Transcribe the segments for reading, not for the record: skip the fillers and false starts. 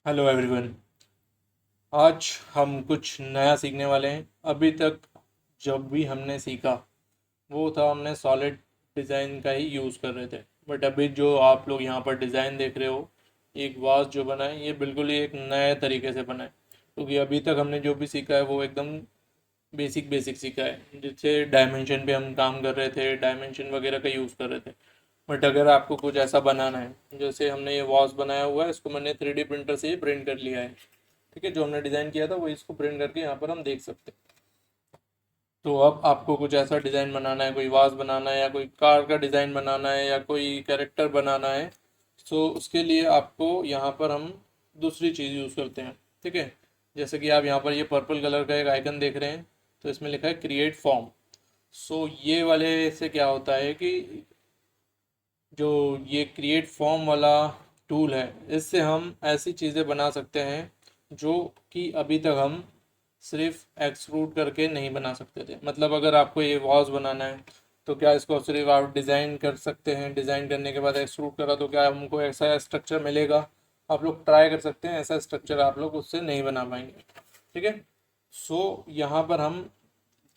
Hello everyone. आज हम कुछ नया सीखने वाले हैं। अभी तक जब भी हमने सीखा वो था हमने सॉलिड डिज़ाइन का ही यूज़ कर रहे थे। बट अभी जो आप लोग यहाँ पर डिज़ाइन देख रहे हो, एक वास जो बना है ये बिल्कुल ही एक नए तरीके से बना है, क्योंकि अभी तक हमने जो भी सीखा है वो एकदम बेसिक बेसिक सीखा है, जिससे डायमेंशन पे हम काम कर रहे थे, डायमेंशन वगैरह का यूज़ कर रहे थे। बट अगर आपको कुछ ऐसा बनाना है, जैसे हमने ये वॉस बनाया हुआ है, इसको मैंने 3D प्रिंटर से ही प्रिंट कर लिया है। ठीक है, जो हमने डिज़ाइन किया था वो इसको प्रिंट करके यहाँ पर हम देख सकते हैं। तो अब आपको कुछ ऐसा डिज़ाइन बनाना है, कोई वास बनाना है या कोई कार का डिज़ाइन बनाना है या कोई कैरेक्टर बनाना है, तो उसके लिए आपको यहाँ पर हम दूसरी चीज़ यूज़ करते हैं। ठीक है, जैसे कि आप यहाँ पर ये पर्पल कलर का एक आइकन देख रहे हैं, तो इसमें लिखा है क्रिएट फॉर्म। सो ये वाले से क्या होता है कि जो ये क्रिएट फॉर्म वाला टूल है, इससे हम ऐसी चीज़ें बना सकते हैं जो कि अभी तक हम सिर्फ एक्सट्रूड करके नहीं बना सकते थे। मतलब अगर आपको ये वॉज बनाना है तो क्या इसको सिर्फ आप डिज़ाइन कर सकते हैं, डिज़ाइन करने के बाद एक्सट्रूड करा तो क्या हमको ऐसा स्ट्रक्चर मिलेगा? आप लोग ट्राई कर सकते हैं, ऐसा स्ट्रक्चर आप लोग उससे नहीं बना पाएंगे। ठीक है, सो यहाँ पर हम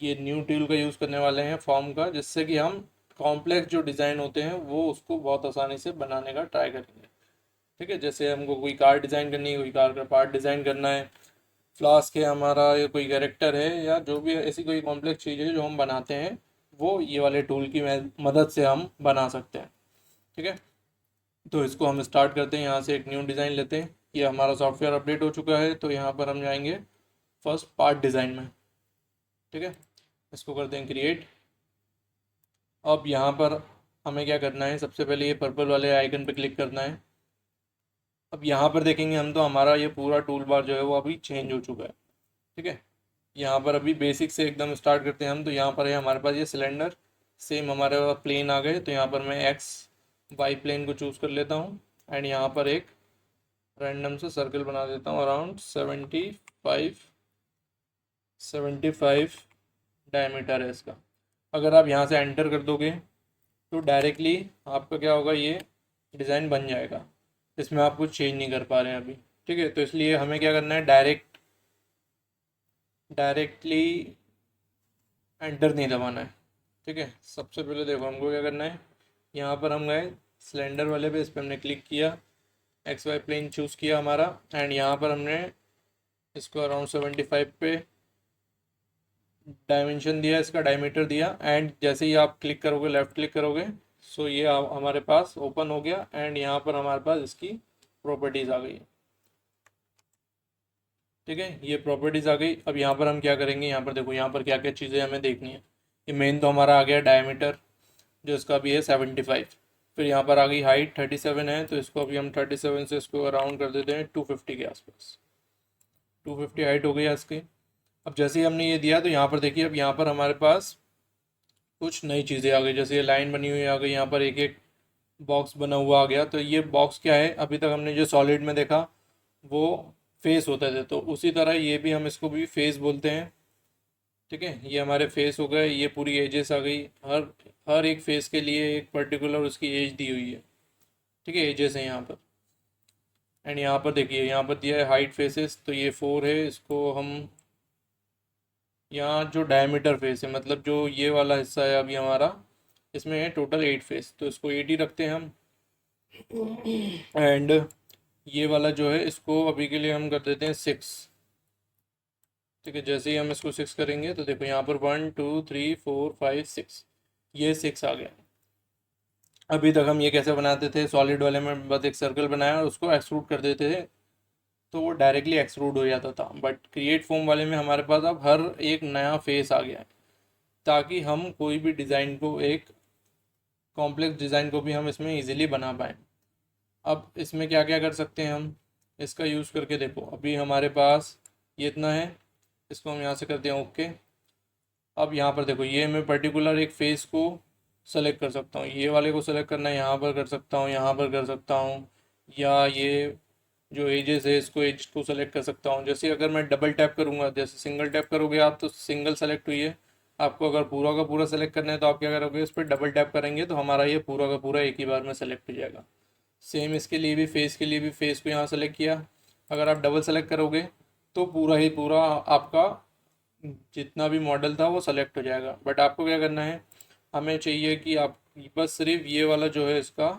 ये न्यू टूल का यूज़ करने वाले हैं फॉर्म का, जिससे कि हम कॉम्प्लेक्स जो डिज़ाइन होते हैं वो उसको बहुत आसानी से बनाने का ट्राई करेंगे। ठीक है, जैसे हमको कोई कार डिज़ाइन करनी है, कोई कार का पार्ट डिज़ाइन करना है, फ्लास्क है हमारा, या कोई कैरेक्टर है, या जो भी ऐसी कोई कॉम्प्लेक्स चीज़ है जो हम बनाते हैं, वो ये वाले टूल की मदद से हम बना सकते हैं। ठीक है, तो इसको हम स्टार्ट करते हैं। यहाँ से एक न्यू डिज़ाइन लेते हैं। ये हमारा सॉफ्टवेयर अपडेट हो चुका है, तो यहाँ पर हम जाएंगे फर्स्ट पार्ट डिज़ाइन में। ठीक है, इसको करते हैं क्रिएट। अब यहाँ पर हमें क्या करना है, सबसे पहले ये पर्पल वाले आइकन पे क्लिक करना है। अब यहाँ पर देखेंगे हम, तो हमारा ये पूरा टूल बार जो है वो अभी चेंज हो चुका है। ठीक है, यहाँ पर अभी बेसिक से एकदम स्टार्ट करते हैं हम। तो यहाँ पर है हमारे पास ये सिलेंडर, सेम हमारे पास प्लेन आ गए। तो यहाँ पर मैं एक्स वाई प्लेन को चूज़ कर लेता हूँ, एंड यहाँ पर एक रैंडम से सर्कल बना देता हूँ अराउंड 75 डायमीटर है इसका। अगर आप यहाँ से एंटर कर दोगे तो डायरेक्टली आपका क्या होगा, ये डिज़ाइन बन जाएगा। इसमें आप कुछ चेंज नहीं कर पा रहे हैं अभी। ठीक है, तो इसलिए हमें क्या करना है, डायरेक्टली एंटर नहीं दबाना है। ठीक है, सबसे पहले देखो हमको क्या करना है, यहाँ पर हम गए सिलेंडर वाले पे, इस पर हमने क्लिक किया, एक्स वाई प्लेन चूज़ किया हमारा, एंड यहाँ पर हमने इसको अराउंड 75 पे डायमेंशन दिया, इसका डायमीटर दिया, एंड जैसे ही आप क्लिक करोगे, लेफ़्ट क्लिक करोगे, सो ये हमारे पास ओपन हो गया, एंड यहाँ पर हमारे पास इसकी प्रॉपर्टीज़ आ गई। ठीक है, ये प्रॉपर्टीज़ आ गई। अब यहाँ पर हम क्या करेंगे, यहाँ पर देखो यहाँ पर क्या क्या चीज़ें हमें देखनी है। ये मेन तो हमारा आ गया डायमीटर, जो इसका भी है 75। फिर यहाँ पर आ गई हाइट 37 है, तो इसको अभी हम 37 से इसको अराउंड कर देते हैं 250 के आसपास। 250 हाइट हो गई है इसकी। अब जैसे ही हमने ये दिया, तो यहाँ पर देखिए, अब यहाँ पर हमारे पास कुछ नई चीज़ें आ गई। जैसे ये लाइन बनी हुई आ गई, यहाँ पर एक एक बॉक्स बना हुआ आ गया। तो ये बॉक्स क्या है, अभी तक हमने जो सॉलिड में देखा वो फेस होते थे, तो उसी तरह ये भी हम इसको भी फेस बोलते हैं। ठीक है, ये हमारे फेस हो गए, ये पूरी एजेस आ गई। हर हर एक फेस के लिए एक पर्टिकुलर उसकी एज दी हुई है। ठीक है, एजेस हैं यहाँ पर। एंड यहाँ पर देखिए, यहाँ पर दिया है हाइट फेसेस, तो ये 4 है। इसको हम यहाँ जो डायमीटर फेस है, मतलब जो ये वाला हिस्सा है अभी हमारा, इसमें है टोटल 8 फेस, तो इसको 8 ही रखते हैं हम। एंड ये वाला जो है, इसको अभी के लिए हम कर देते हैं 6। ठीक है, जैसे ही हम इसको 6 करेंगे, तो देखो यहाँ पर 1 2 3 4 5 6, ये 6 आ गया। अभी तक हम ये कैसे बनाते थे, सॉलिड वाले में बस एक सर्कल बनाया और उसको एक्सट्रूड कर देते थे, तो वो डायरेक्टली एक्सट्रूड हो जाता था। बट क्रिएट फॉर्म वाले में हमारे पास अब हर एक नया फेस आ गया है, ताकि हम कोई भी डिज़ाइन को, एक कॉम्प्लेक्स डिज़ाइन को भी हम इसमें इजीली बना पाएँ। अब इसमें क्या क्या कर सकते हैं हम, इसका यूज़ करके देखो। अभी हमारे पास ये इतना है, इसको हम यहाँ से करते हैं ओके। अब यहाँ पर देखो, ये मैं पर्टिकुलर एक फेस को सेलेक्ट कर सकता हूँ, ये वाले को सेलेक्ट करना है, यहाँ पर कर सकता हूँ, यहाँ पर कर सकता हूँ, या ये जो एजेस है इसको, एज को सेलेक्ट कर सकता हूँ। जैसे अगर मैं डबल टैप करूँगा, जैसे सिंगल टैप करोगे आप तो सिंगल सेलेक्ट हुई है। आपको अगर पूरा का पूरा सेलेक्ट करना है तो आप क्या करोगे, इस पर डबल टैप करेंगे तो हमारा ये पूरा का पूरा एक ही बार में सेलेक्ट हो जाएगा। सेम इसके लिए भी, फेस के लिए भी, फेस को यहाँ सेलेक्ट किया। अगर आप डबल सेलेक्ट करोगे तो पूरा ही पूरा आपका जितना भी मॉडल था वो सेलेक्ट हो जाएगा। बट आपको क्या करना है, हमें चाहिए कि आप बस सिर्फ ये वाला जो है इसका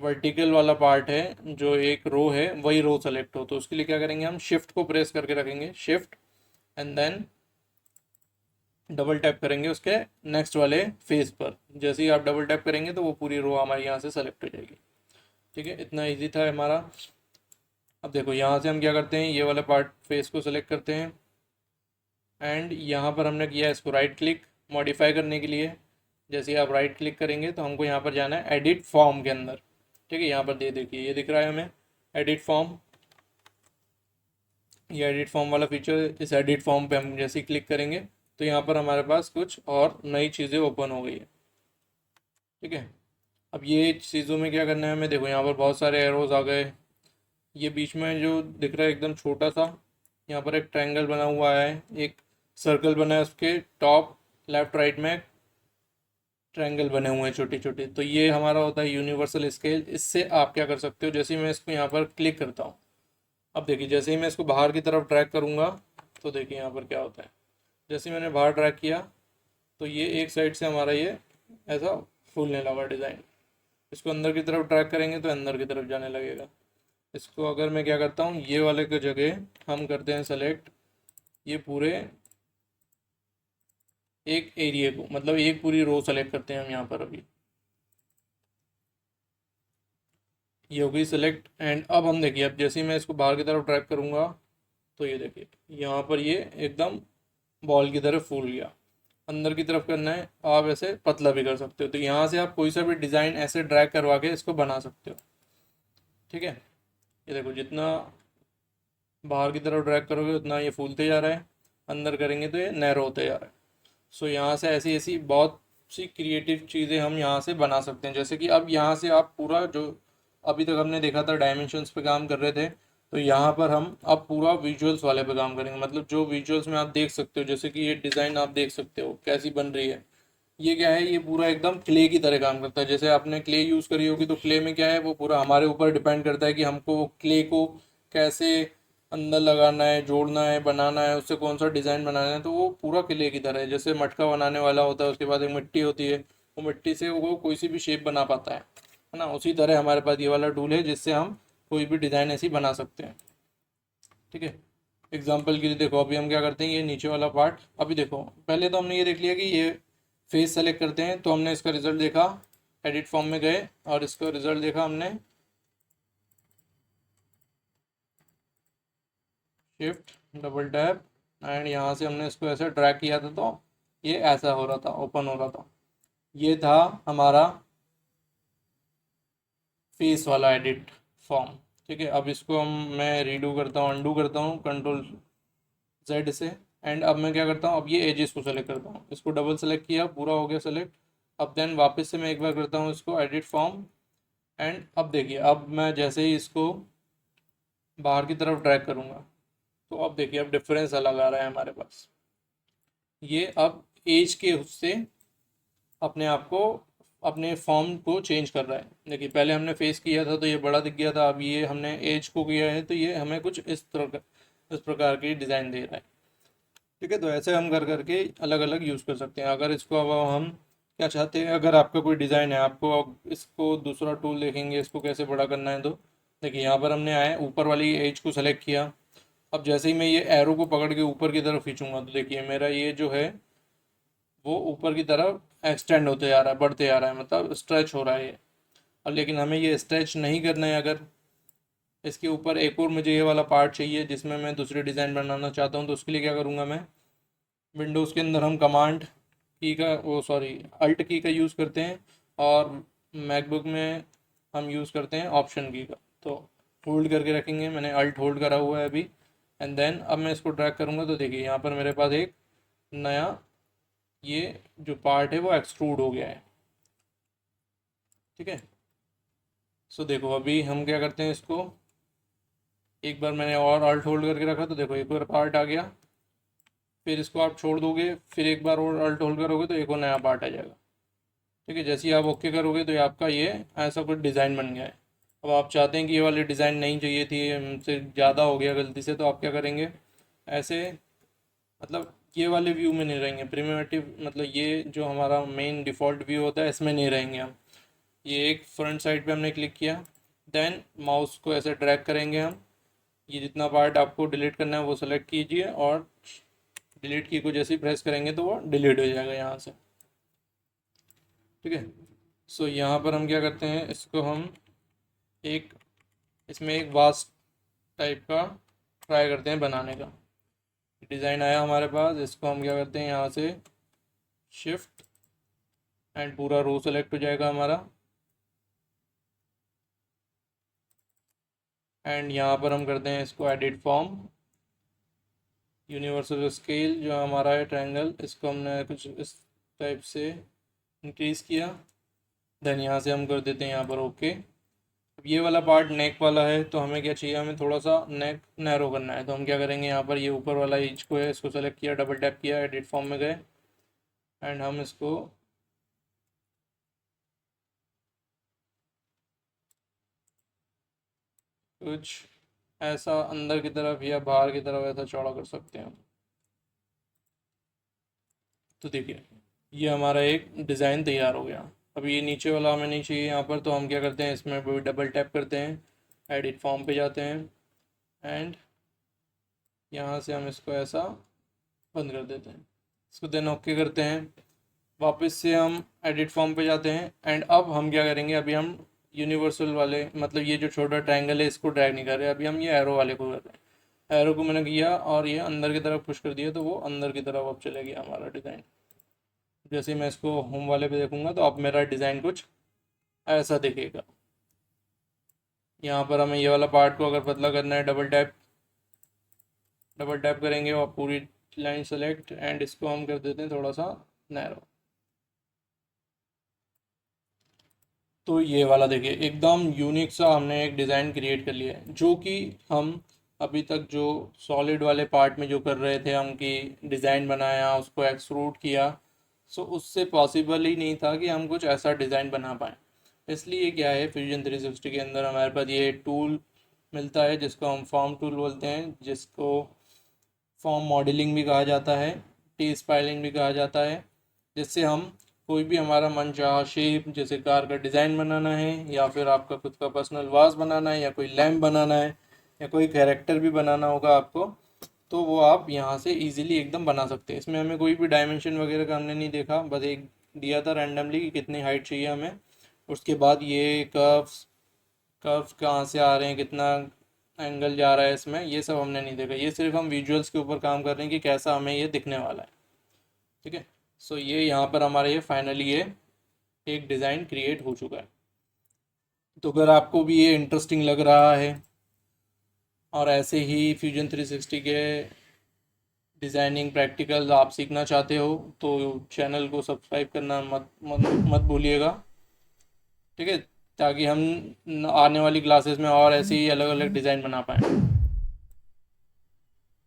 वर्टिकल वाला पार्ट है, जो एक रो है वही रो सेलेक्ट हो। तो उसके लिए क्या करेंगे, हम शिफ्ट को प्रेस करके रखेंगे, shift and then double tap करेंगे उसके नेक्स्ट वाले फेस पर। जैसे ही आप डबल टैप करेंगे तो वो पूरी रो हमारी यहाँ से सेलेक्ट हो जाएगी। ठीक है, इतना इजी था हमारा। अब देखो यहाँ से हम क्या करते हैं, ये वाला पार्ट फेस को सेलेक्ट करते हैं एंड यहाँ पर हमने किया इसको राइट क्लिक मॉडिफाई करने के लिए। जैसे ही आप राइट क्लिक करेंगे तो हमको यहाँ पर जाना है एडिट फॉर्म के अंदर। ठीक है, यहाँ पर दे देखिए ये दिख रहा है हमें एडिट फॉर्म, ये एडिट फॉर्म वाला फीचर। इस एडिट फॉर्म पे हम जैसे ही क्लिक करेंगे तो यहाँ पर हमारे पास कुछ और नई चीज़ें ओपन हो गई है। ठीक है, अब ये चीज़ों में क्या करना है हमें, देखो यहाँ पर बहुत सारे एरोज आ गए। ये बीच में जो दिख रहा है एकदम छोटा सा, यहाँ पर एक ट्रायंगल बना हुआ है, एक सर्कल बना है, उसके टॉप लेफ्ट राइट में ट्रायंगल बने हुए हैं छोटे छोटे। तो ये हमारा होता है यूनिवर्सल स्केल। इससे आप क्या कर सकते हो, जैसे ही मैं इसको यहाँ पर क्लिक करता हूँ, अब देखिए जैसे ही मैं इसको बाहर की तरफ ट्रैक करूँगा तो देखिए यहाँ पर क्या होता है। जैसे ही मैंने बाहर ट्रैक किया तो ये एक साइड से हमारा ये ऐसा फूलने लगा डिज़ाइन। इसको अंदर की तरफ ट्रैक करेंगे तो अंदर की तरफ जाने लगेगा। इसको अगर मैं क्या करता हूँ, ये वाले की जगह हम करते हैं सेलेक्ट ये पूरे एक एरिया को, मतलब एक पूरी रो सेलेक्ट करते हैं हम यहाँ पर। अभी ये हो गई सेलेक्ट एंड अब हम देखिए, अब जैसे ही मैं इसको बाहर की तरफ ट्रैक करूँगा तो ये देखिए यहाँ पर ये एकदम बॉल की तरफ फूल गया। अंदर की तरफ करना है आप ऐसे पतला भी कर सकते हो। तो यहाँ से आप कोई सा भी डिज़ाइन ऐसे ड्रैग करवा के इसको बना सकते हो। ठीक है, ये देखो जितना बाहर की तरफ ड्रैग करोगे उतना ये फूलते जा रहा है, अंदर करेंगे तो ये नैरो होते जा रहा है। सो यहाँ से ऐसी ऐसी बहुत सी क्रिएटिव चीज़ें हम यहाँ से बना सकते हैं। जैसे कि अब यहाँ से आप पूरा जो अभी तक हमने देखा था डायमेंशंस पे काम कर रहे थे, तो यहाँ पर हम अब पूरा विजुअल्स वाले पे काम करेंगे। मतलब जो विजुअल्स में आप देख सकते हो, जैसे कि ये डिज़ाइन आप देख सकते हो कैसी बन रही है। ये क्या है, ये पूरा एकदम क्ले की तरह काम करता है। जैसे आपने क्ले यूज़ करी होगी तो क्ले में क्या है, वो पूरा हमारे ऊपर डिपेंड करता है कि हमको वो क्ले को कैसे अंदर लगाना है, जोड़ना है, बनाना है, उससे कौन सा डिज़ाइन बनाना है। तो वो पूरा क्ले की तरह है। जैसे मटका बनाने वाला होता है, उसके बाद एक मिट्टी होती है, वो मिट्टी से वो कोई सी भी शेप बना पाता है ना। उसी तरह हमारे पास ये वाला टूल है जिससे हम कोई भी डिज़ाइन ऐसी बना सकते हैं। ठीक है, एग्जाम्पल के लिए देखो अभी हम क्या करते हैं, ये नीचे वाला पार्ट अभी देखो, पहले तो हमने ये देख लिया कि ये फेस सेलेक्ट करते हैं तो हमने इसका रिजल्ट देखा, एडिट फॉर्म में गए और इसका रिजल्ट देखा हमने, शिफ्ट डबल टैप एंड यहाँ से हमने इसको ऐसे ड्रैग किया था तो ये ऐसा हो रहा था, ओपन हो रहा था। ये था हमारा फेस वाला एडिट फॉर्म। ठीक है, अब इसको हम मैं रीडू करता हूँ, अंडू करता हूँ कंट्रोल जेड से एंड अब मैं क्या करता हूँ, अब ये एजेस को सेलेक्ट करता हूँ, इसको डबल सेलेक्ट किया, पूरा हो गया सेलेक्ट। अब देन वापस से मैं एक बार करता हूँ इसको एडिट फॉर्म एंड अब देखिए, अब मैं जैसे ही इसको बाहर की तरफ ड्रैग करूँगा तो अब देखिए अब डिफरेंस अलग आ रहा है हमारे पास। ये अब एज के उससे अपने आप को अपने फॉर्म को चेंज कर रहा है। देखिए पहले हमने फेस किया था तो ये बड़ा दिख गया था, अब ये हमने एज को किया है तो ये हमें कुछ इस प्रकार की डिज़ाइन दे रहा है। ठीक है, तो ऐसे हम कर करके अलग अलग यूज़ कर सकते हैं। अगर इसको अब हम क्या चाहते हैं, अगर आपका कोई डिज़ाइन है, आपको अब इसको दूसरा टूल देखेंगे इसको कैसे बड़ा करना है। तो देखिए यहाँ पर हमने आए ऊपर वाली एज को सेलेक्ट किया। अब जैसे ही मैं ये एरो को पकड़ के ऊपर की तरफ खींचूंगा तो देखिए मेरा ये जो है वो ऊपर की तरफ एक्सटेंड होते जा रहा है, बढ़ते जा रहा है, मतलब स्ट्रेच हो रहा है ये। और लेकिन हमें ये स्ट्रेच नहीं करना है, अगर इसके ऊपर एक और मुझे ये वाला पार्ट चाहिए जिसमें मैं दूसरी डिज़ाइन बनाना चाहता हूँ, तो उसके लिए क्या करूँगा मैं, विंडोज़ के अंदर हम कमांड की का वो सॉरी अल्ट की का यूज़ करते हैं और मैकबुक में हम यूज़ करते हैं ऑप्शन की का। तो होल्ड करके रखेंगे, मैंने अल्ट होल्ड करा हुआ है अभी एंड देन अब मैं इसको ड्रैग करूँगा तो देखिए यहाँ पर मेरे पास एक नया ये जो पार्ट है वो एक्सट्रूड हो गया है। ठीक है, सो देखो अभी हम क्या करते हैं, इसको एक बार मैंने और अल्ट होल्ड करके रखा तो देखो एक बार पार्ट आ गया, फिर इसको आप छोड़ दोगे, फिर एक बार और अल्ट होल्ड करोगे तो एक और नया पार्ट आ जाएगा। ठीक है, जैसे ही आप ओके करोगे तो ये आपका ये ऐसा कुछ डिज़ाइन बन गया है। अब आप चाहते हैं कि ये वाली डिज़ाइन नहीं चाहिए थी, हमसे ज़्यादा हो गया गलती से, तो आप क्या करेंगे, ऐसे मतलब ये वाले व्यू में नहीं रहेंगे, प्रिमिटिव मतलब ये जो हमारा मेन डिफ़ॉल्ट व्यू होता है इसमें नहीं रहेंगे हम। ये एक फ्रंट साइड पे हमने क्लिक किया, देन माउस को ऐसे ड्रैग करेंगे हम, ये जितना पार्ट आपको डिलीट करना है वो सेलेक्ट कीजिए, और डिलीट की को जैसे ही प्रेस करेंगे तो वो डिलीट हो जाएगा यहाँ से। ठीक है, सो यहाँ पर हम क्या करते हैं, इसको हम एक इसमें एक वास्ट टाइप का ट्राई करते हैं बनाने का। डिज़ाइन आया हमारे पास, इसको हम क्या करते हैं, यहाँ से शिफ्ट एंड पूरा रो सेलेक्ट हो जाएगा हमारा, एंड यहाँ पर हम करते हैं इसको एडिट फॉर्म, यूनिवर्सल स्केल जो हमारा है ट्रायंगल, इसको हमने कुछ इस टाइप से इंक्रीज़ किया, देन यहाँ से हम कर देते हैं यहाँ पर ओके। अब ये वाला पार्ट नेक वाला है, तो हमें क्या चाहिए, हमें थोड़ा सा नेक नैरो करना है, तो हम क्या करेंगे, यहाँ पर ये ऊपर वाला एज को है, इसको सेलेक्ट किया, डबल टैप किया, एडिट फॉर्म में गए, एंड हम इसको कुछ ऐसा अंदर की तरफ या बाहर की तरफ ऐसा चौड़ा कर सकते हैं। तो देखिए ये हमारा एक डिज़ाइन तैयार हो गया। अब ये नीचे वाला हमें नहीं चाहिए यहाँ पर, तो हम क्या करते हैं, इसमें भी डबल टैप करते हैं, एडिट फॉर्म पे जाते हैं, एंड यहाँ से हम इसको ऐसा बंद कर देते हैं, इसको देन ओके करते हैं। वापस से हम एडिट फॉर्म पे जाते हैं, एंड अब हम क्या करेंगे, अभी हम यूनिवर्सल वाले मतलब ये जो छोटा ट्रायंगल है इसको ड्रैग नहीं कर रहे, अभी हम ये एरो वाले को कर रहे हैं। एरो को मैंने किया और ये अंदर की तरफ पुश कर दिया, तो वो अंदर की तरफ अब चले गया हमारा डिज़ाइन। जैसे ही मैं इसको होम वाले पे देखूंगा तो अब मेरा डिज़ाइन कुछ ऐसा दिखेगा। यहाँ पर हमें ये वाला पार्ट को अगर पतला करना है, डबल टैप करेंगे और पूरी लाइन सेलेक्ट, एंड इसको हम कर देते हैं थोड़ा सा नैरो। तो ये वाला देखिए एकदम यूनिक सा हमने एक डिज़ाइन क्रिएट कर लिया है, जो कि हम अभी तक जो सॉलिड वाले पार्ट में जो कर रहे थे हम कि डिज़ाइन बनाया उसको एक्सट्रूड किया, सो उससे पॉसिबल ही नहीं था कि हम कुछ ऐसा डिज़ाइन बना पाएँ। इसलिए क्या है, फ्यूजन 360 के अंदर हमारे पास ये टूल मिलता है जिसको हम फॉर्म टूल बोलते हैं, जिसको फॉर्म मॉडलिंग भी कहा जाता है, टी स्पाइलिंग भी कहा जाता है, जिससे हम कोई भी हमारा मनचाहा शेप, जैसे कार का डिज़ाइन बनाना है, या फिर आपका खुद का पर्सनल वास बनाना है, या कोई लैम्प बनाना है, या कोई कैरेक्टर भी बनाना होगा आपको, तो वो आप यहाँ से इजीली एकदम बना सकते हैं। इसमें हमें कोई भी डायमेंशन वगैरह का हमने नहीं देखा, बस एक दिया था रैंडमली कि कितनी हाइट चाहिए हमें, उसके बाद ये कर्व्स कहाँ से आ रहे हैं, कितना एंगल जा रहा है इसमें, ये सब हमने नहीं देखा। ये सिर्फ हम विजुअल्स के ऊपर काम कर रहे हैं कि कैसा हमें ये दिखने वाला है। ठीक है, सो ये यहाँ पर हमारा ये फाइनली ये एक डिज़ाइन क्रिएट हो चुका है। तो अगर आपको भी ये इंटरेस्टिंग लग रहा है और ऐसे ही फ्यूजन 360 के डिज़ाइनिंग प्रैक्टिकल्स आप सीखना चाहते हो, तो चैनल को सब्सक्राइब करना मत भूलिएगा। ठीक है, ताकि हम आने वाली क्लासेस में और ऐसे ही अलग अलग डिज़ाइन बना पाएँ।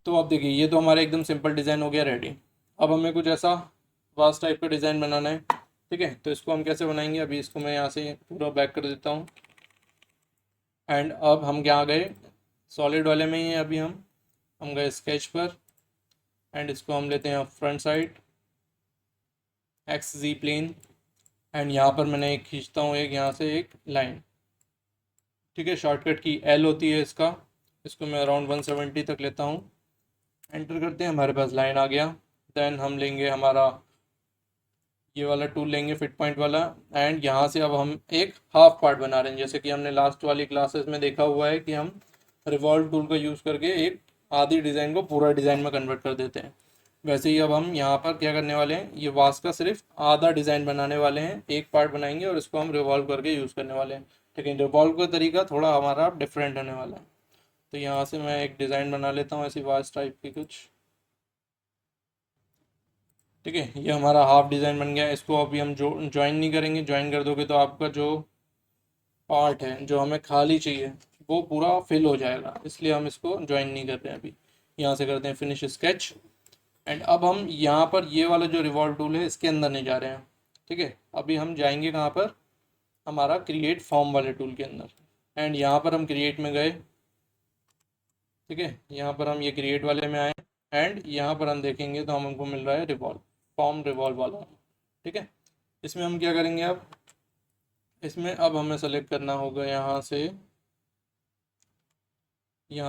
तो अब देखिए ये तो हमारा एकदम सिंपल डिज़ाइन हो गया रेडी। अब हमें कुछ ऐसा वास्ट टाइप का डिज़ाइन बनाना है। ठीक है, तो इसको हम कैसे बनाएंगे, अभी इसको मैं यहाँ से पूरा बैक कर देता हूँ, एंड अब हम क्या गए, सॉलिड वाले में ही है अभी हम गए स्केच पर, एंड इसको हम लेते हैं front side X Z plane, and यहाँ पर मैंने एक खींचता हूँ एक यहाँ से एक लाइन। ठीक है, शॉर्टकट की एल होती है इसका, इसको मैं अराउंड 170 तक लेता हूँ, एंटर करते हैं, हमारे पास लाइन आ गया। देन हम लेंगे हमारा ये वाला टूल लेंगे फिट पॉइंट वाला, एंड यहाँ से अब हम एक हाफ पार्ट बना रहे हैं, जैसे कि हमने लास्ट वाली क्लासेस में देखा हुआ है कि हम रिवॉल्व टूल का यूज़ करके एक आधी डिज़ाइन को पूरा डिज़ाइन में कन्वर्ट कर देते हैं। वैसे ही अब हम यहाँ पर क्या करने वाले हैं, ये वास का सिर्फ आधा डिज़ाइन बनाने वाले हैं, एक पार्ट बनाएंगे और इसको हम रिवॉल्व करके यूज़ करने वाले हैं। लेकिन रिवॉल्व का तरीका थोड़ा हमारा डिफरेंट होने वाला है। तो यहाँ से मैं एक डिज़ाइन बना लेता हूँ ऐसी वास टाइप की कुछ। ठीक है, ये हमारा हाफ डिज़ाइन बन गया। इसको अभी हम जो ज्वाइन नहीं करेंगे, ज्वाइन कर दोगे तो आपका जो पार्ट है जो हमें खाली चाहिए वो पूरा फिल हो जाएगा, इसलिए हम इसको ज्वाइन नहीं कर रहे हैं अभी। यहाँ से करते हैं फिनिश स्केच, एंड अब हम यहाँ पर ये वाला जो रिवॉल्व टूल है इसके अंदर नहीं जा रहे हैं। ठीक है, अभी हम जाएंगे कहाँ पर, हमारा क्रिएट फॉर्म वाले टूल के अंदर। एंड यहाँ पर हम क्रिएट में गए, ठीक है, यहाँ पर हम ये क्रिएट वाले में आए एंड यहाँ पर हम देखेंगे तो हमको मिल रहा है रिवॉल्व, फॉर्म रिवॉल्व वाला, ठीक है। इसमें हम क्या करेंगे, अब इसमें अब हमें सेलेक्ट करना होगा यहाँ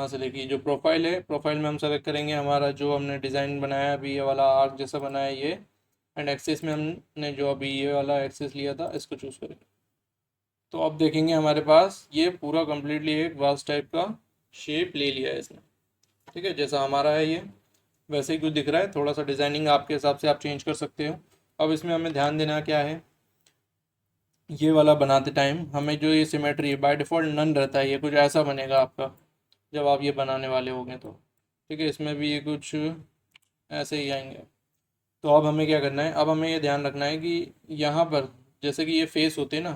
से लेके जो प्रोफाइल है, प्रोफाइल में हम सेलेक्ट करेंगे हमारा जो हमने डिज़ाइन बनाया है अभी, ये वाला आर्क जैसा बनाया है ये, एंड एक्सेस में हमने जो अभी ये वाला एक्सेस लिया था इसको चूज़ करेंगे। तो अब देखेंगे हमारे पास ये पूरा कम्प्लीटली एक वास्ट टाइप का शेप ले लिया है इसने, ठीक है, जैसा हमारा है ये वैसे ही कुछ दिख रहा है। थोड़ा सा डिज़ाइनिंग आपके हिसाब से आप चेंज कर सकते हो। अब इसमें हमें ध्यान देना क्या है, ये वाला बनाते टाइम हमें जो ये सिमेट्री बाय डिफ़ॉल्ट नन रहता है, ये कुछ ऐसा बनेगा आपका जब आप ये बनाने वाले होंगे तो, ठीक है, इसमें भी ये कुछ ऐसे ही आएंगे। तो अब हमें क्या करना है, अब हमें ये ध्यान रखना है कि यहाँ पर जैसे कि ये फेस होते हैं ना,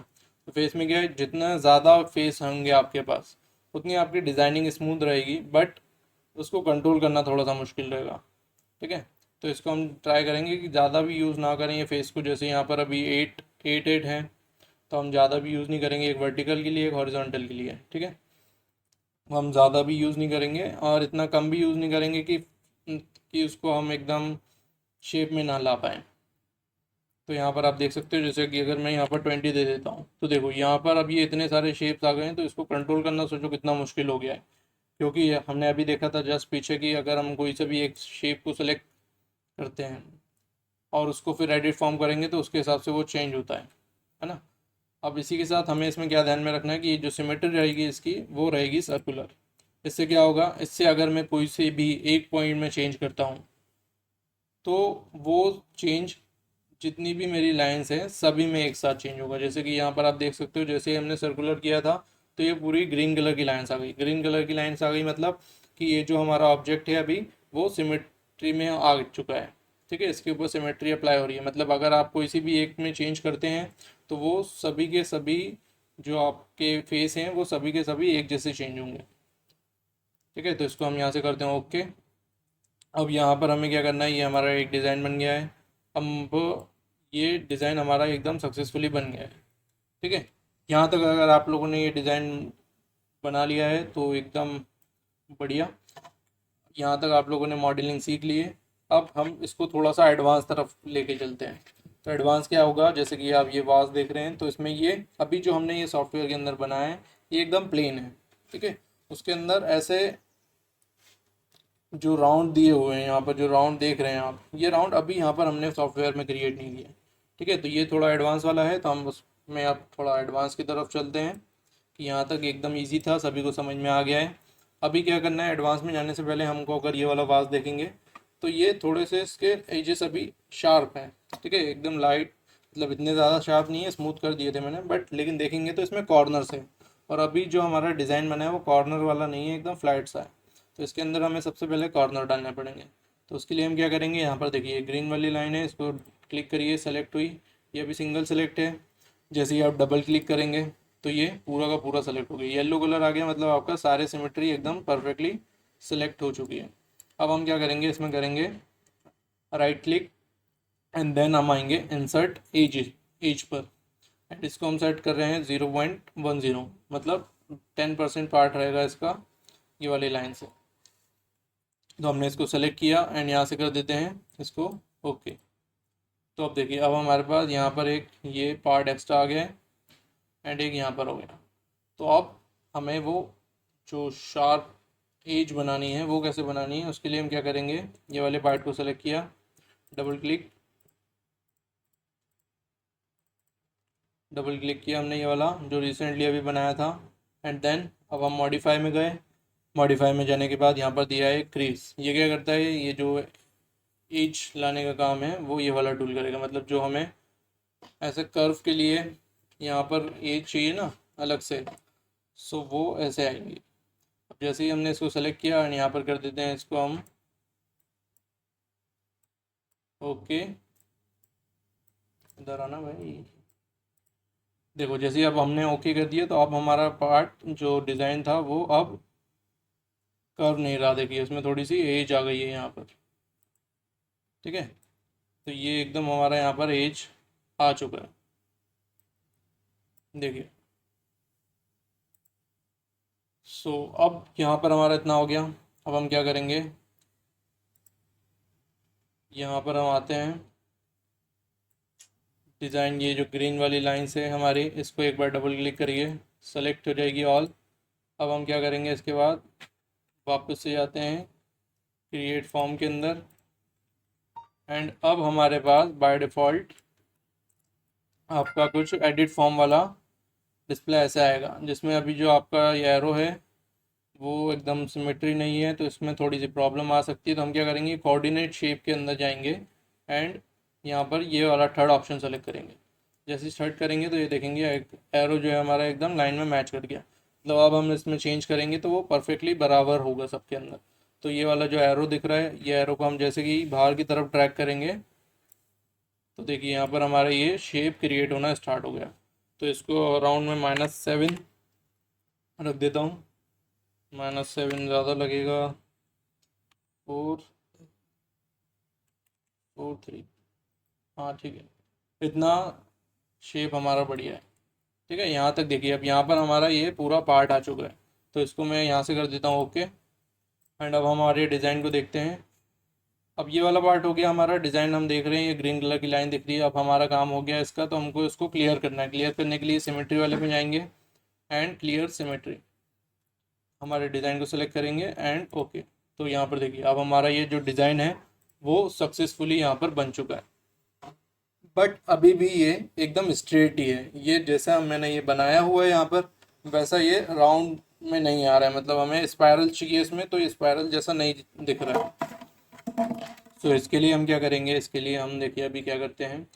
तो फेस में क्या है, जितना ज़्यादा फेस होंगे आपके पास उतनी आपकी डिज़ाइनिंग स्मूथ रहेगी, बट उसको कंट्रोल करना थोड़ा सा मुश्किल रहेगा, ठीक है। तो इसको हम ट्राई करेंगे कि ज़्यादा भी यूज़ ना करें ये फेस को, जैसे यहाँ पर अभी 8 है, तो हम ज़्यादा भी यूज़ नहीं करेंगे, एक वर्टिकल के लिए एक हॉरिजॉन्टल के लिए, ठीक है। हम ज़्यादा भी यूज़ नहीं करेंगे और इतना कम भी यूज़ नहीं करेंगे कि उसको हम एकदम शेप में ना ला पाएँ। तो यहाँ पर आप देख सकते हो, जैसे कि अगर मैं यहाँ पर 20 दे देता हूँ तो देखो यहाँ पर अब ये इतने सारे शेप्स आ गए हैं, तो इसको कंट्रोल करना सोचो कितना मुश्किल हो गया है। क्योंकि हमने अभी देखा था जस्ट पीछे की, अगर हम कोई से भी एक शेप को सेलेक्ट करते हैं और उसको फिर एडिट फॉर्म करेंगे तो उसके हिसाब से वो चेंज होता है ना। अब इसी के साथ हमें इसमें क्या ध्यान में रखना है कि ये जो सिमेट्री रहेगी इसकी वो रहेगी सर्कुलर। इससे क्या होगा, इससे अगर मैं कोई से भी एक पॉइंट में चेंज करता हूँ तो वो चेंज जितनी भी मेरी लाइंस हैं सभी में एक साथ चेंज होगा। जैसे कि यहाँ पर आप देख सकते हो, जैसे ही हमने सर्कुलर किया था तो ये पूरी ग्रीन कलर की लाइंस आ गई, ग्रीन कलर की लाइंस आ गई, मतलब कि ये जो हमारा ऑब्जेक्ट है अभी वो सिमेट्री में आ चुका है, ठीक है, इसके ऊपर सिमेट्री अप्लाई हो रही है। मतलब अगर आप कोई सी भी एक में चेंज करते हैं तो वो सभी के सभी जो आपके फेस हैं वो सभी के सभी एक जैसे चेंज होंगे, ठीक है। तो इसको हम यहाँ से करते हैं ओके। अब यहाँ पर हमें क्या करना है, ये हमारा एक डिज़ाइन बन गया है। अब ये डिज़ाइन हमारा एकदम सक्सेसफुली बन गया है, ठीक है। यहाँ तक अगर आप लोगों ने ये डिज़ाइन बना लिया है तो एकदम बढ़िया। यहाँ तक आप लोगों ने मॉडलिंग सीख ली है। अब हम इसको थोड़ा सा एडवांस तरफ लेके चलते हैं। तो एडवांस क्या होगा, जैसे कि आप ये वास देख रहे हैं तो इसमें ये अभी जो हमने ये सॉफ्टवेयर के अंदर बनाया है ये एकदम प्लेन है, ठीक है। उसके अंदर ऐसे जो राउंड दिए हुए हैं, यहाँ पर जो राउंड देख रहे हैं आप, ये राउंड अभी यहाँ पर हमने सॉफ्टवेयर में क्रिएट नहीं किया, ठीक है। तो ये थोड़ा एडवांस वाला है, तो हम उसमें अब थोड़ा एडवांस की तरफ चलते हैं कि यहाँ तक एकदम इजी था, सभी को समझ में आ गया है। अभी क्या करना है, एडवांस में जाने से पहले हमको अगर ये वाला वास देखेंगे तो ये थोड़े से इसके एजेस अभी शार्प हैं, ठीक है, एकदम लाइट, मतलब इतने ज़्यादा शार्प नहीं है, स्मूथ कर दिए थे मैंने, बट लेकिन देखेंगे तो इसमें कॉर्नर्स है। और अभी जो हमारा डिज़ाइन बना है वो कॉर्नर वाला नहीं है, एकदम फ्लैट सा है। तो इसके अंदर हमें सबसे पहले कॉर्नर डालने पड़ेंगे। तो उसके लिए हम क्या करेंगे, यहाँ पर देखिए ग्रीन वाली लाइन है, इसको क्लिक करिए, सेलेक्ट हुई, ये अभी सिंगल सेलेक्ट है। जैसे ही आप डबल क्लिक करेंगे तो ये पूरा का पूरा सेलेक्ट हो गया, येलो कलर आ गया, मतलब आपका सारे सिमेट्री एकदम परफेक्टली सेलेक्ट हो चुकी है। अब हम क्या करेंगे, इसमें करेंगे राइट क्लिक एंड देन हम आएंगे इंसर्ट एज, एज पर, एंड इसको हम सेट कर रहे हैं 0.10, मतलब 10% पार्ट रहेगा इसका ये वाली लाइन से। तो हमने इसको सेलेक्ट किया एंड यहाँ से कर देते हैं इसको ओके। तो अब देखिए अब हमारे पास यहाँ पर एक ये पार्ट एक्स्ट्रा आ गया है एंड एक यहाँ पर हो गया। तो अब हमें वो जो शार्प एज बनानी है वो कैसे बनानी है, उसके लिए हम क्या करेंगे, ये वाले पार्ट को सेलेक्ट किया, डबल क्लिक किया हमने ये वाला जो रिसेंटली अभी बनाया था, एंड देन अब हम मॉडिफाई में गए। मॉडिफाई में जाने के बाद यहाँ पर दिया है क्रीज, ये क्या करता है, ये जो एज लाने का काम है वो ये वाला टूल करेगा। मतलब जो हमें ऐसे कर्व के लिए यहाँ पर एज चाहिए ना अलग से, सो वो ऐसे आएंगी। अब जैसे ही हमने इसको सेलेक्ट किया एंड यहाँ पर कर देते हैं इसको हम ओके। इधर आना भाई, देखो जैसे ही अब हमने ओके कर दिया तो अब हमारा पार्ट जो डिज़ाइन था वो अब कर्व नहीं रहा, देखिए उसमें थोड़ी सी एज आ गई है यहाँ पर, ठीक है। तो ये एकदम हमारा यहाँ पर एज आ चुका है, देखिए। अब यहाँ पर हमारा इतना हो गया। अब हम क्या करेंगे, यहाँ पर हम आते हैं डिज़ाइन, ये जो ग्रीन वाली लाइन्स है हमारी, इसको एक बार डबल क्लिक करिए, सेलेक्ट हो जाएगी ऑल। अब हम क्या करेंगे, इसके बाद वापस से जाते हैं क्रिएट फॉर्म के अंदर, एंड अब हमारे पास बाय डिफ़ॉल्ट आपका कुछ एडिट फॉर्म वाला डिस्प्ले ऐसे आएगा, जिसमें अभी जो आपका ये एरो है वो एकदम सिमेट्री नहीं है, तो इसमें थोड़ी सी प्रॉब्लम आ सकती है। तो हम क्या करेंगे, कोऑर्डिनेट शेप के अंदर जाएंगे एंड यहाँ पर ये वाला थर्ड ऑप्शन सेलेक्ट करेंगे। जैसे ही स्टार्ट करेंगे तो ये देखेंगे एक एरो जो है हमारा एकदम लाइन में मैच कर गया। मतलब अब हम इसमें चेंज करेंगे तो वो परफेक्टली बराबर होगा सबके अंदर। तो ये वाला जो एरो दिख रहा है, ये एरो को हम जैसे कि बाहर की तरफ ड्रैग करेंगे तो देखिए यहाँ पर हमारा ये शेप क्रिएट होना स्टार्ट हो गया। तो इसको अराउंड में -7 रख देता हूँ, -7 ज़्यादा लगेगा, 4 4 3, हाँ ठीक है, इतना शेप हमारा बढ़िया है। ठीक है, यहाँ तक देखिए, अब यहाँ पर हमारा ये पूरा पार्ट आ चुका है। तो इसको मैं यहाँ से कर देता हूँ ओके, एंड अब हम हमारे डिज़ाइन को देखते हैं। अब ये वाला पार्ट हो गया हमारा डिज़ाइन, हम देख रहे हैं ये ग्रीन कलर की लाइन दिख रही है। अब हमारा काम हो गया इसका, तो हमको इसको क्लियर करना है। क्लियर करने के लिए सिमेट्री वाले पे जाएंगे एंड क्लियर सिमेट्री, हमारे डिज़ाइन को सेलेक्ट करेंगे एंड ओके। तो यहाँ पर देखिए अब हमारा ये जो डिज़ाइन है वो सक्सेसफुली यहाँ पर बन चुका है। बट अभी भी ये एकदम स्ट्रेट ही है, ये जैसा मैंने ये बनाया हुआ है यहाँ पर वैसा ये राउंड में नहीं आ रहा है। मतलब हमें स्पायरल चाहिए इसमें, तो ये स्पायरल जैसा नहीं दिख रहा है। तो इसके लिए हम क्या करेंगे, इसके लिए हम देखिए अभी क्या करते हैं,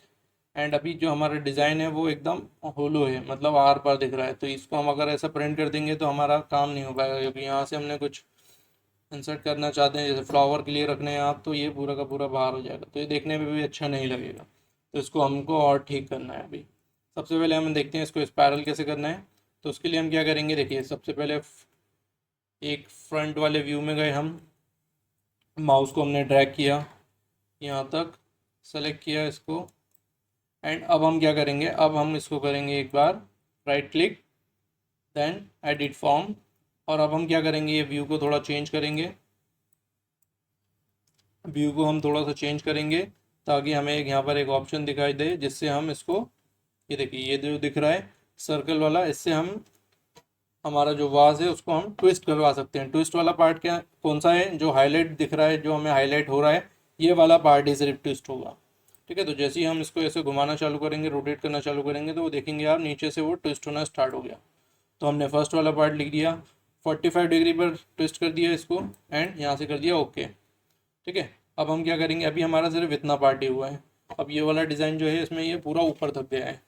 एंड अभी जो हमारा डिज़ाइन है वो एकदम होलो है, मतलब आर पार दिख रहा है। तो इसको हम अगर ऐसा प्रिंट कर देंगे तो हमारा काम नहीं हो पाएगा, क्योंकि यहाँ से हमने कुछ इंसर्ट करना चाहते हैं, जैसे फ्लावर के लिए रखने हैं आप, तो ये पूरा का पूरा बाहर हो जाएगा, तो ये देखने में भी अच्छा नहीं लगेगा। तो इसको हमको और ठीक करना है। अभी सबसे पहले हम देखते हैं इसको स्पायरल कैसे करना है। तो उसके लिए हम क्या करेंगे, देखिए सबसे पहले एक फ्रंट वाले व्यू में गए हम, माउस को हमने ड्रैग किया यहाँ तक, सेलेक्ट किया इसको, एंड अब हम क्या करेंगे, अब हम इसको करेंगे एक बार right click then edit form, और अब हम क्या करेंगे, ये व्यू को थोड़ा चेंज करेंगे। व्यू को हम थोड़ा सा चेंज करेंगे ताकि हमें यहाँ पर एक ऑप्शन दिखाई दे, जिससे हम इसको, ये देखिए ये जो दिख रहा है सर्कल वाला, इससे हम हमारा जो वाज है उसको हम ट्विस्ट करवा सकते हैं। ट्विस्ट वाला पार्ट क्या कौन सा है, जो हाईलाइट दिख रहा है, जो हमें हाईलाइट हो रहा है, ये वाला पार्ट ही सिर्फ ट्विस्ट होगा। ठीक है, तो जैसे ही हम इसको ऐसे घुमाना चालू करेंगे, रोटेट करना चालू करेंगे, तो वो देखेंगे आप नीचे से वो ट्विस्ट होना स्टार्ट हो गया। तो हमने फर्स्ट वाला पार्ट लिख दिया, 45 डिग्री पर ट्विस्ट कर दिया इसको, एंड यहाँ से कर दिया ओके। ठीक है, अब हम क्या करेंगे, अभी हमारा सिर्फ इतना पार्ट ही हुआ है। अब ये वाला डिज़ाइन जो है इसमें ये पूरा ऊपर तक गया है।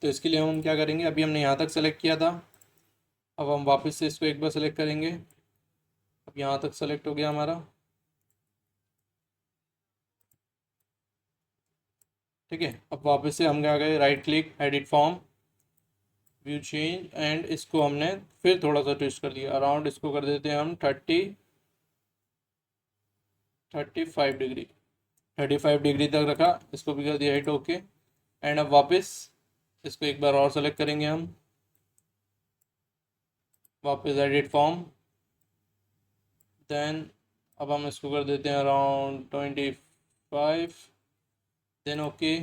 तो इसके लिए हम क्या करेंगे, अभी हमने यहाँ तक सेलेक्ट किया था, अब हम वापस से इसको एक बार सेलेक्ट करेंगे। अब यहाँ तक सेलेक्ट हो गया हमारा। ठीक है, अब वापस से हम क्या गए, right click edit form, view change, and इसको हमने फिर थोड़ा सा ट्विस्ट कर दिया अराउंड, इसको कर देते हैं हम 35 डिग्री, 35 डिग्री तक रखा, इसको भी कर दिया हिट ओके। एंड अब वापस इसको एक बार और सेलेक्ट करेंगे हम, वापस एडिट फॉर्म, देन अब हम इसको कर देते हैं अराउंड 25, देन ओके।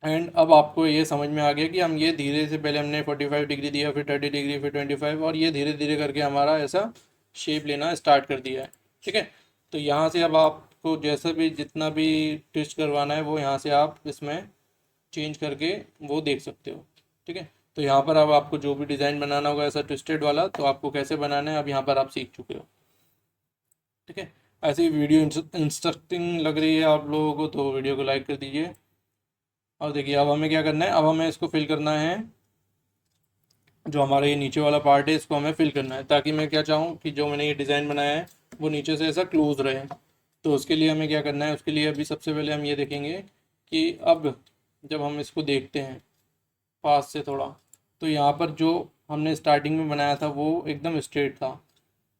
एंड अब आपको ये समझ में आ गया कि हम ये धीरे से, पहले हमने 45 डिग्री दिया, फिर 30 डिग्री, फिर 25, और ये धीरे धीरे करके हमारा ऐसा शेप लेना स्टार्ट कर दिया है। ठीक है, तो यहाँ से अब आपको जैसा भी जितना भी ट्विस्ट करवाना है वो यहाँ से आप इसमें चेंज करके वो देख सकते हो। ठीक है, तो यहाँ पर अब आपको जो भी डिज़ाइन बनाना होगा ऐसा ट्विस्टेड वाला, तो आपको कैसे बनाना है अब यहाँ पर आप सीख चुके हो। ठीक है, ऐसी वीडियो इंस्ट्रक्टिंग लग रही है आप लोगों को तो वीडियो को लाइक कर दीजिए। और देखिए अब हमें क्या करना है, अब हमें इसको फिल करना है, जो हमारा ये नीचे वाला पार्ट है इसको हमें फिल करना है, ताकि मैं क्या चाहूँ कि जो मैंने ये डिज़ाइन बनाया है वो नीचे से ऐसा क्लोज रहे। तो उसके लिए हमें क्या करना है, उसके लिए अभी सबसे पहले हम ये देखेंगे कि अब जब हम इसको देखते हैं पास से थोड़ा, तो यहाँ पर जो हमने स्टार्टिंग में बनाया था वो एकदम स्ट्रेट था,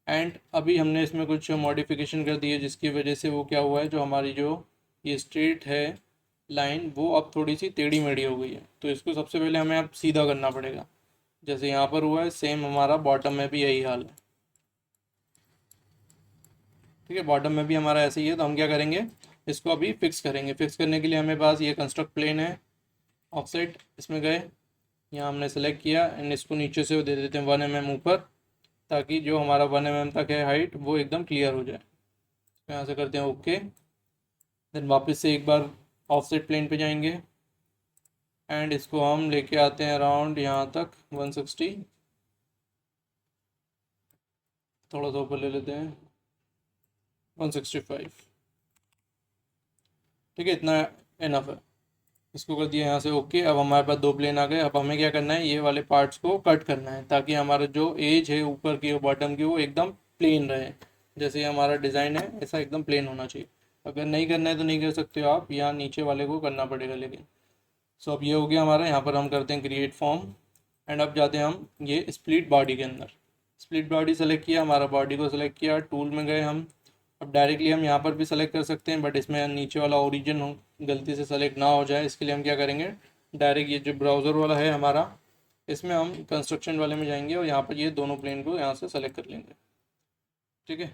एंड अभी हमने इसमें कुछ मॉडिफिकेशन कर दी है, जिसकी वजह से वो क्या हुआ है, जो हमारी जो ये स्ट्रेट है लाइन वो अब थोड़ी सी टेढ़ी मेढ़ी हो गई है। तो इसको सबसे पहले हमें अब सीधा करना पड़ेगा। जैसे यहाँ पर हुआ है सेम हमारा बॉटम में भी यही हाल है। ठीक है, बॉटम में भी हमारा ऐसे ही है। तो हम क्या करेंगे, इसको अभी फिक्स करेंगे। फिक्स करने के लिए हमें पास ये कंस्ट्रक्ट प्लेन है, ऑफसेट, इसमें गए, यहाँ हमने सेलेक्ट किया एंड इसको नीचे से दे देते हैं 1 mm ऊपर, ताकि जो हमारा 1 mm तक है हाइट वो एकदम क्लियर हो जाए। तो यहाँ से करते हैं ओके। देन वापस से एक बार ऑफसेट प्लेन पे जाएंगे एंड इसको हम लेके आते हैं अराउंड यहाँ तक 160, थोड़ा सा ऊपर ले लेते हैं 165। ठीक है, इतना इनफ है। इसको कर दिया यहाँ से ओके। अब हमारे पास 2 प्लेन आ गए। अब हमें क्या करना है, ये वाले पार्ट्स को कट करना है ताकि हमारा जो एज है ऊपर की और बॉटम की वो एकदम प्लेन रहे। जैसे ये हमारा डिज़ाइन है ऐसा एकदम प्लेन होना चाहिए। अगर नहीं करना है तो नहीं कर सकते हो आप, यहाँ नीचे वाले को करना पड़ेगा लेकिन। सो अब ये हो गया हमारा। यहाँ पर हम करते हैं क्रिएट फॉर्म एंड अब जाते हैं हम ये स्प्लिट बॉडी के अंदर। स्प्लिट बॉडी सेलेक्ट किया, हमारा बॉडी को सेलेक्ट किया, टूल में गए हम। अब डायरेक्टली हम यहाँ पर भी सेलेक्ट कर सकते हैं, बट इसमें नीचे वाला ओरिजिन गलती से सेलेक्ट ना हो जाए, इसके लिए हम क्या करेंगे, डायरेक्ट ये जो ब्राउज़र वाला है हमारा, इसमें हम कंस्ट्रक्शन वाले में जाएंगे और यहाँ पर ये दोनों प्लेन को यहाँ से सेलेक्ट कर लेंगे। ठीक है,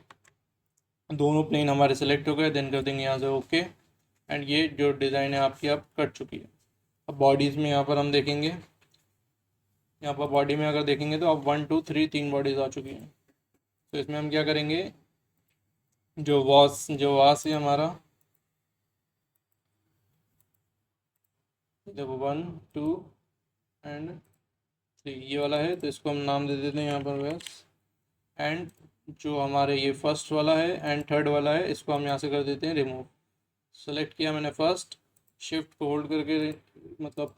दोनों प्लेन हमारे सेलेक्ट हो गए। देन कर देंगे यहाँ से ओके एंड ये जो डिज़ाइन है आपकी अब कट चुकी है। अब बॉडीज़ में यहाँ पर हम देखेंगे, यहाँ पर बॉडी में अगर देखेंगे तो अब 1 2 3 3 बॉडीज़ आ चुकी हैं। तो इसमें हम क्या करेंगे, जो वास है हमारा, देखो 1 2 एंड 3 ये वाला है, तो इसको हम नाम दे देते हैं यहाँ पर वैस। एंड जो हमारे ये फर्स्ट वाला है एंड थर्ड वाला है, इसको हम यहाँ से कर देते हैं रिमूव। सेलेक्ट किया मैंने फर्स्ट, शिफ्ट को होल्ड करके, मतलब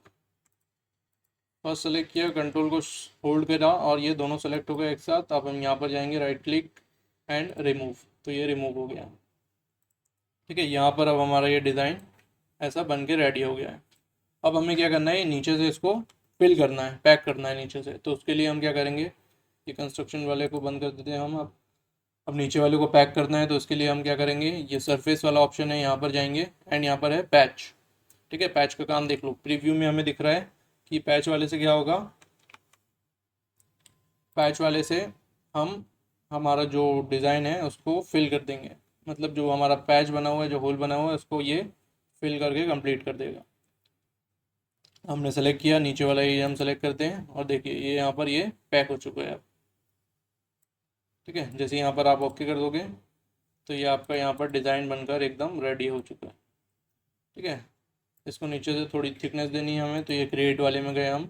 फर्स्ट सेलेक्ट किया, कंट्रोल को होल्ड करा और ये दोनों सेलेक्ट हो गए एक साथ। अब हम यहाँ पर जाएंगे राइट क्लिक एंड रिमूव, तो ये रिमूव हो गया। ठीक है, यहाँ पर अब हमारा ये डिज़ाइन ऐसा बन के रेडी हो गया है। अब हमें क्या करना है, नीचे से इसको फिल करना है, पैक करना है नीचे से। तो उसके लिए हम क्या करेंगे, ये कंस्ट्रक्शन वाले को बंद कर देते हैं हम। अब नीचे वाले को पैक करना है तो उसके लिए हम क्या करेंगे, ये सरफेस वाला ऑप्शन है, यहाँ पर जाएंगे एंड यहाँ पर है पैच। ठीक है, पैच का काम देख लो, प्रीव्यू में हमें दिख रहा है कि पैच वाले से क्या होगा, पैच वाले से हम हमारा जो डिज़ाइन है उसको फिल कर देंगे। मतलब जो हमारा पैच बना हुआ है, जो होल बना हुआ है, उसको ये फिल करके कंप्लीट कर देगा। हमने सेलेक्ट किया, नीचे वाला ये हम सेलेक्ट करते हैं और देखिए ये यहाँ पर ये पैक हो चुका है अब। ठीक है, जैसे यहाँ पर आप ओके कर दोगे तो ये आपका यहाँ पर डिज़ाइन बनकर एकदम रेडी हो चुका है। ठीक है, इसको नीचे से थोड़ी थिकनेस देनी है हमें, तो ये क्रिएट वाले में गए हम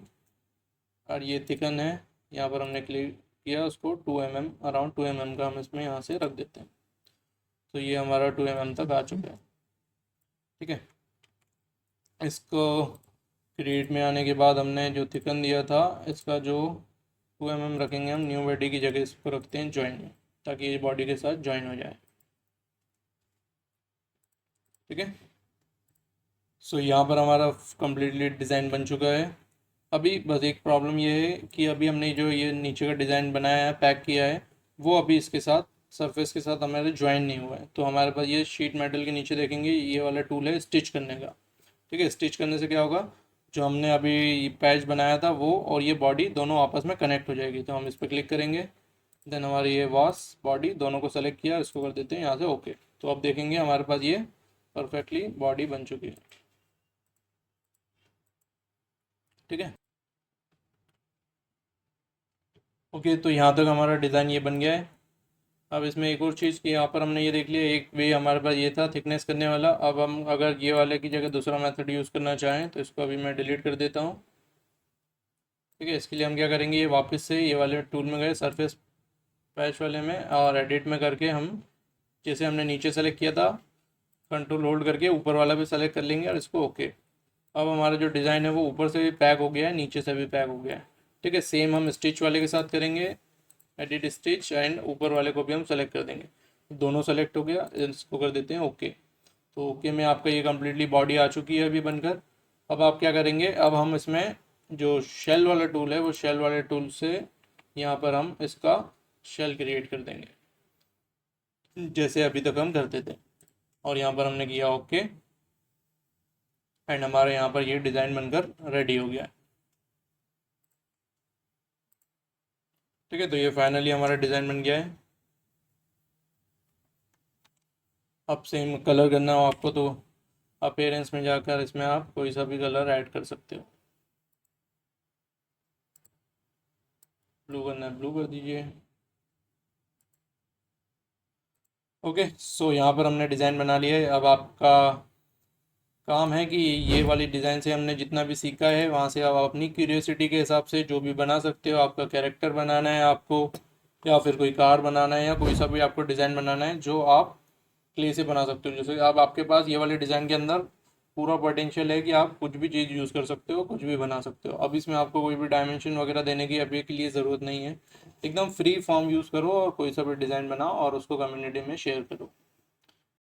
और ये थिकन है, यहाँ पर हमने क्लिक किया, उसको 2 mm, अराउंड 2 mm का हम इसमें यहाँ से रख देते हैं। तो ये हमारा 2 mm तक आ चुका है। ठीक है, इसको क्रिएट में आने के बाद हमने जो थिकन दिया था, इसका जो 2 mm रखेंगे हम न्यू बॉडी की जगह, इसको रखते हैं जॉइन में, ताकि ये बॉडी के साथ जॉइन हो जाए। ठीक है, सो यहाँ पर हमारा कम्प्लीटली डिज़ाइन बन चुका है। अभी बस एक प्रॉब्लम ये है कि अभी हमने जो ये नीचे का डिज़ाइन बनाया है, पैक किया है, वो अभी इसके साथ सरफेस के साथ हमारे ज्वाइन नहीं हुआ है। तो हमारे पास ये शीट मेटल के नीचे देखेंगे ये वाला टूल है स्टिच करने का। ठीक है, स्टिच करने से क्या होगा, जो हमने अभी पैच बनाया था वो और ये बॉडी दोनों आपस में कनेक्ट हो जाएगी। तो हम इस पर क्लिक करेंगे, देन हमारी ये वास बॉडी दोनों को सेलेक्ट किया, इसको कर देते हैं यहाँ से ओके। तो अब देखेंगे हमारे पास ये परफेक्टली बॉडी बन चुकी है। ठीक है, ओके, तो यहाँ तक हमारा डिज़ाइन ये बन गया है। अब इसमें एक और चीज़ कि यहाँ पर हमने ये देख लिया, एक वे हमारे पास ये था थिकनेस करने वाला। अब हम अगर ये वाले की जगह दूसरा मेथड यूज़ करना चाहें तो इसको अभी मैं डिलीट कर देता हूँ। ठीक है, इसके लिए हम क्या करेंगे, ये वापस से ये वाले टूल में गए, सरफेस पैच वाले में, और एडिट में करके हम जैसे हमने नीचे सेलेक्ट किया था, कंट्रोल होल्ड करके ऊपर वाला भी सेलेक्ट कर लेंगे और इसको ओके। अब हमारा जो डिज़ाइन है वो ऊपर से भी पैक हो गया है, नीचे से भी पैक हो गया है। ठीक है, सेम हम स्टिच वाले के साथ करेंगे, एडिट स्टिच, एंड ऊपर वाले को भी हम सेलेक्ट कर देंगे। दोनों सेलेक्ट हो गया, इसको कर देते हैं ओके। तो ओके में आपका ये कम्प्लीटली बॉडी आ चुकी है अभी बनकर। अब आप क्या करेंगे, अब हम इसमें जो शेल वाला टूल है, वो शेल वाले टूल से यहाँ पर हम इसका शेल क्रिएट कर देंगे, जैसे अभी तक हम करते थे। और यहाँ पर हमने किया ओके एंड हमारे यहाँ पर ये डिज़ाइन बनकर रेडी हो गया है। ठीक है, तो ये फाइनली हमारा डिज़ाइन बन गया है। अब सेम कलर करना हो आपको तो अपीयरेंस में जाकर इसमें आप कोई सा भी कलर ऐड कर सकते हो। ब्लू करना है, ब्लू कर दीजिए। ओके, सो यहाँ पर हमने डिज़ाइन बना लिया है। अब आपका काम है कि ये वाली डिज़ाइन से हमने जितना भी सीखा है वहाँ से आप अपनी क्यूरियोसिटी के हिसाब से जो भी बना सकते हो। आपका कैरेक्टर बनाना है आपको, या फिर कोई कार बनाना है, या कोई सा भी आपको डिज़ाइन बनाना है जो आप क्ले से बना सकते हो। जैसे आप आपके पास ये वाले डिज़ाइन के अंदर पूरा पोटेंशियल है कि आप कुछ भी चीज़ यूज़ कर सकते हो, कुछ भी बना सकते हो। अब इसमें आपको कोई भी डायमेंशन वगैरह देने की अभी के लिए ज़रूरत नहीं है। एकदम फ्री फॉर्म यूज़ करो और कोई सा भी डिज़ाइन बनाओ और उसको कम्युनिटी में शेयर करो।